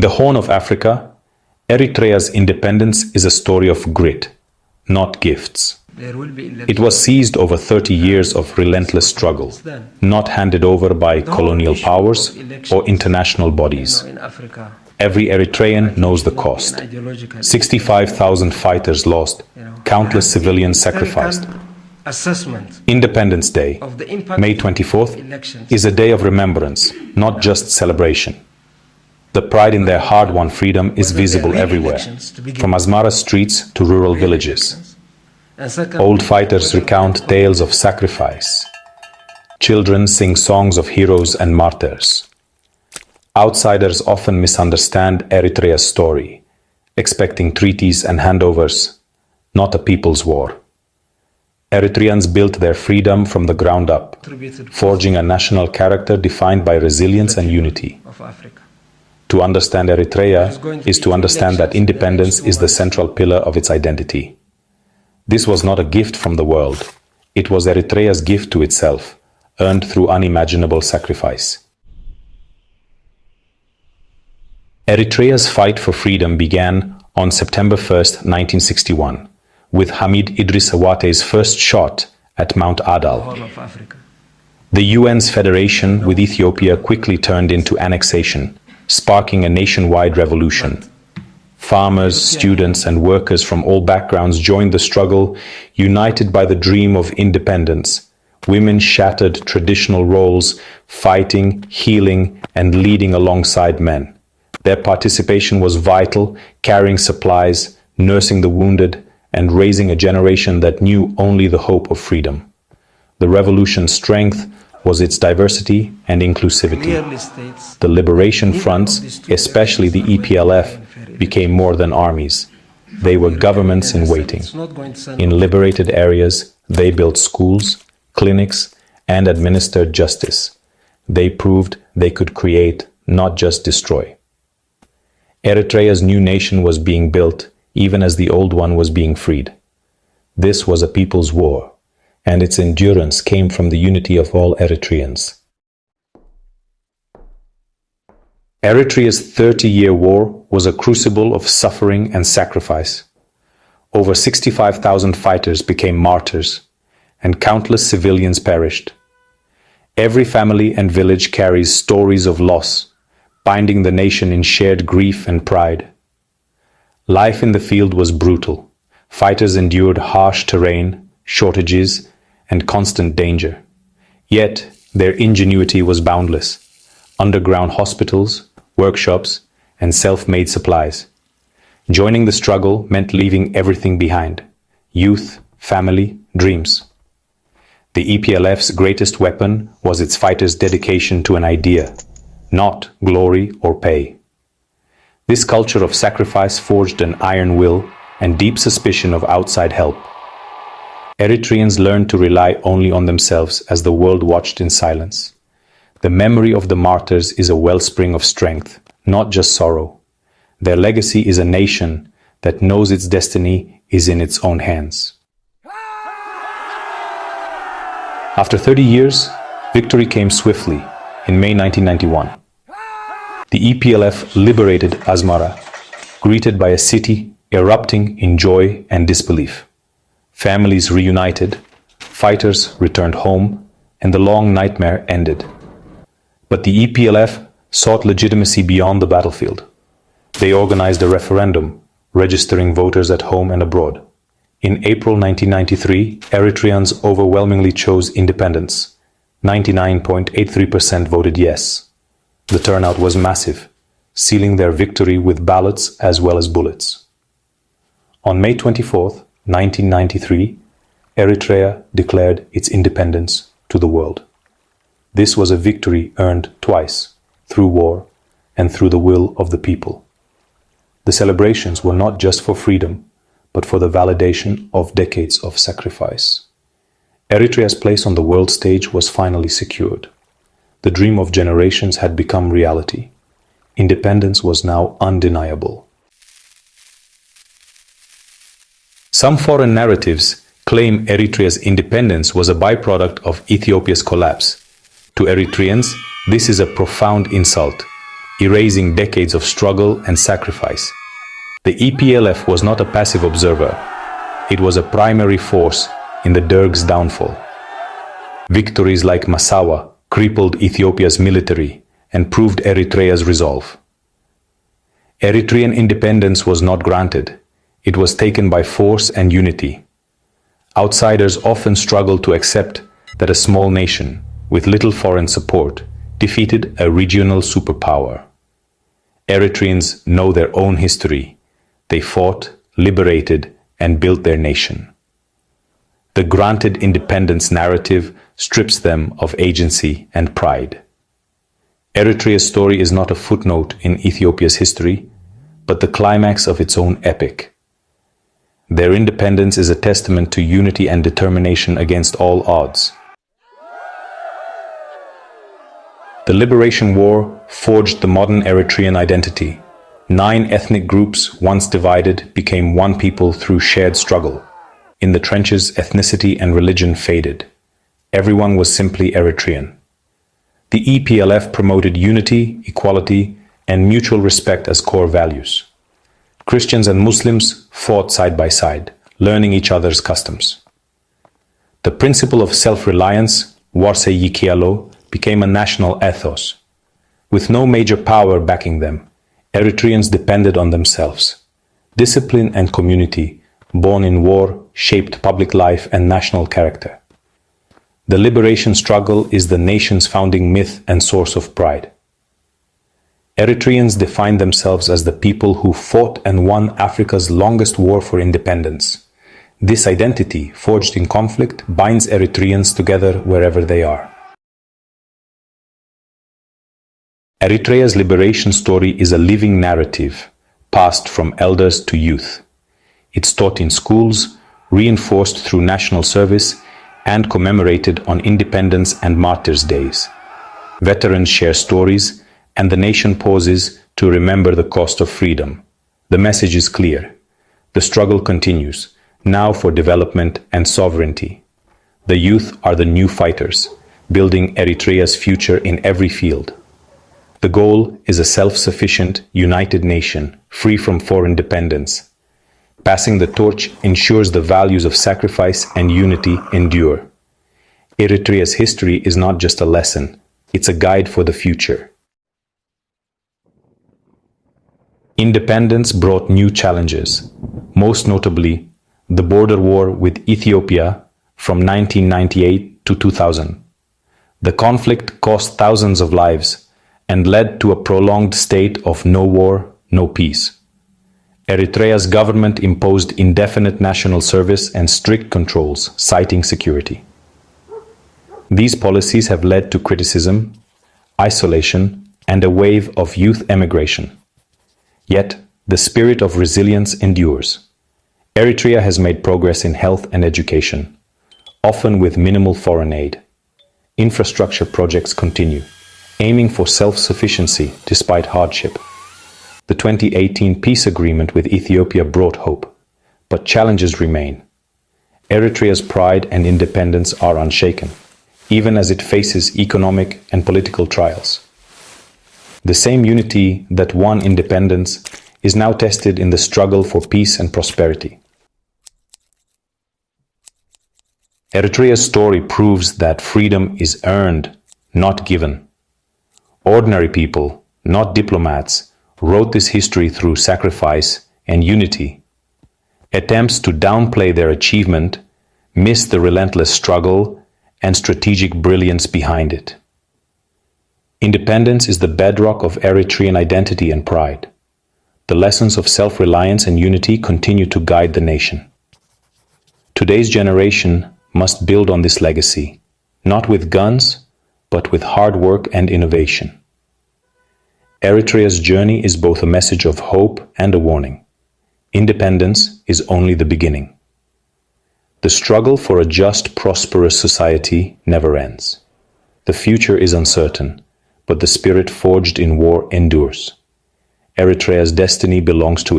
The Horn of Africa, Eritrea's independence is a story of grit, not gifts. It was seized over 30 years of relentless struggle, not handed over by colonial powers or international bodies. Every Eritrean knows the cost. 65,000 fighters lost, countless civilians sacrificed. Independence Day, May 24th, is a day of remembrance, not just celebration. The pride in their hard-won freedom is visible everywhere, from Asmara streets to rural villages. Old fighters recount tales of sacrifice. Children sing songs of heroes and martyrs. Outsiders often misunderstand Eritrea's story, expecting treaties and handovers, not a people's war. Eritreans built their freedom from the ground up, forging a national character defined by resilience and unity. To understand Eritrea is to understand that independence is the central pillar of its identity. This was not a gift from the world. It was Eritrea's gift to itself, earned through unimaginable sacrifice. Eritrea's fight for freedom began on September 1st, 1961, with Hamid Idris Awate's first shot at Mount Adal. The UN's federation with Ethiopia quickly turned into annexation, sparking a nationwide revolution. Farmers, students, and workers from all backgrounds joined the struggle, united by the dream of independence. Women shattered traditional roles, fighting, healing, and leading alongside men. Their participation was vital, carrying supplies, nursing the wounded, and raising a generation that knew only the hope of freedom. The revolution's strength was its diversity and inclusivity. The liberation fronts, especially the EPLF, became more than armies. They were governments in waiting. In liberated areas, they built schools, clinics, and administered justice. They proved they could create, not just destroy. Eritrea's new nation was being built, even as the old one was being freed. This was a people's war, and its endurance came from the unity of all Eritreans. Eritrea's 30-year war was a crucible of suffering and sacrifice. Over 65,000 fighters became martyrs, and countless civilians perished. Every family and village carries stories of loss, binding the nation in shared grief and pride. Life in the field was brutal. Fighters endured harsh terrain, shortages, and constant danger. Yet, their ingenuity was boundless. Underground hospitals, workshops, and self-made supplies. Joining the struggle meant leaving everything behind: youth, family, dreams. The EPLF's greatest weapon was its fighters' dedication to an idea, not glory or pay. This culture of sacrifice forged an iron will and deep suspicion of outside help. Eritreans learned to rely only on themselves as the world watched in silence. The memory of the martyrs is a wellspring of strength, not just sorrow. Their legacy is a nation that knows its destiny is in its own hands. After 30 years, victory came swiftly in May 1991. The EPLF liberated Asmara, greeted by a city erupting in joy and disbelief. Families reunited, fighters returned home, and the long nightmare ended. But the EPLF sought legitimacy beyond the battlefield. They organized a referendum, registering voters at home and abroad. In April 1993, Eritreans overwhelmingly chose independence. 99.83% voted yes. The turnout was massive, sealing their victory with ballots as well as bullets. On May 24, 1993, Eritrea declared its independence to the world. This was a victory earned twice, through war and through the will of the people. The celebrations were not just for freedom, but for the validation of decades of sacrifice. Eritrea's place on the world stage was finally secured. The dream of generations had become reality. Independence was now undeniable. Some foreign narratives claim Eritrea's independence was a byproduct of Ethiopia's collapse. To Eritreans, this is a profound insult. erasing decades of struggle and sacrifice. The EPLF was not a passive observer. It was a primary force in the Derg's downfall. Victories like Massawa crippled Ethiopia's military and proved Eritrea's resolve. Eritrean independence was not granted. It was taken by force and unity. Outsiders often struggle to accept that a small nation, with little foreign support, defeated a regional superpower. Eritreans know their own history. They fought, liberated, and built their nation. The granted independence narrative strips them of agency and pride. Eritrea's story is not a footnote in Ethiopia's history, but the climax of its own epic. Their independence is a testament to unity and determination against all odds. The Liberation War forged the modern Eritrean identity. 9 ethnic groups, once divided, became one people through shared struggle. In the trenches, ethnicity and religion faded. Everyone was simply Eritrean. The EPLF promoted unity, equality, and mutual respect as core values. Christians and Muslims fought side by side, learning each other's customs. The principle of self-reliance, Warse Yikialo, became a national ethos. With no major power backing them, Eritreans depended on themselves. Discipline and community, born in war, shaped public life and national character. The liberation struggle is the nation's founding myth and source of pride. Eritreans define themselves as the people who fought and won Africa's longest war for independence. This identity, forged in conflict, binds Eritreans together wherever they are. Eritrea's liberation story is a living narrative, passed from elders to youth. It's taught in schools, reinforced through national service, and commemorated on Independence and Martyrs' days. Veterans share stories, and the nation pauses to remember the cost of freedom. The message is clear. The struggle continues, now for development and sovereignty. The youth are the new fighters, building Eritrea's future in every field. The goal is a self-sufficient, united nation, free from foreign dependence. Passing the torch ensures the values of sacrifice and unity endure. Eritrea's history is not just a lesson, it's a guide for the future. Independence brought new challenges, most notably the border war with Ethiopia from 1998 to 2000. The conflict cost thousands of lives and led to a prolonged state of no war, no peace. Eritrea's government imposed indefinite national service and strict controls, citing security. These policies have led to criticism, isolation, and a wave of youth emigration. Yet, the spirit of resilience endures. Eritrea has made progress in health and education, often with minimal foreign aid. Infrastructure projects continue, aiming for self-sufficiency despite hardship. The 2018 peace agreement with Ethiopia brought hope, but challenges remain. Eritrea's pride and independence are unshaken, even as it faces economic and political trials. The same unity that won independence is now tested in the struggle for peace and prosperity. Eritrea's story proves that freedom is earned, not given. Ordinary people, not diplomats, wrote this history through sacrifice and unity. Attempts to downplay their achievement miss the relentless struggle and strategic brilliance behind it. Independence is the bedrock of Eritrean identity and pride. The lessons of self-reliance and unity continue to guide the nation. Today's generation must build on this legacy, not with guns, but with hard work and innovation. Eritrea's journey is both a message of hope and a warning. Independence is only the beginning. The struggle for a just, prosperous society never ends. The future is uncertain, but the spirit forged in war endures. Eritrea's destiny belongs to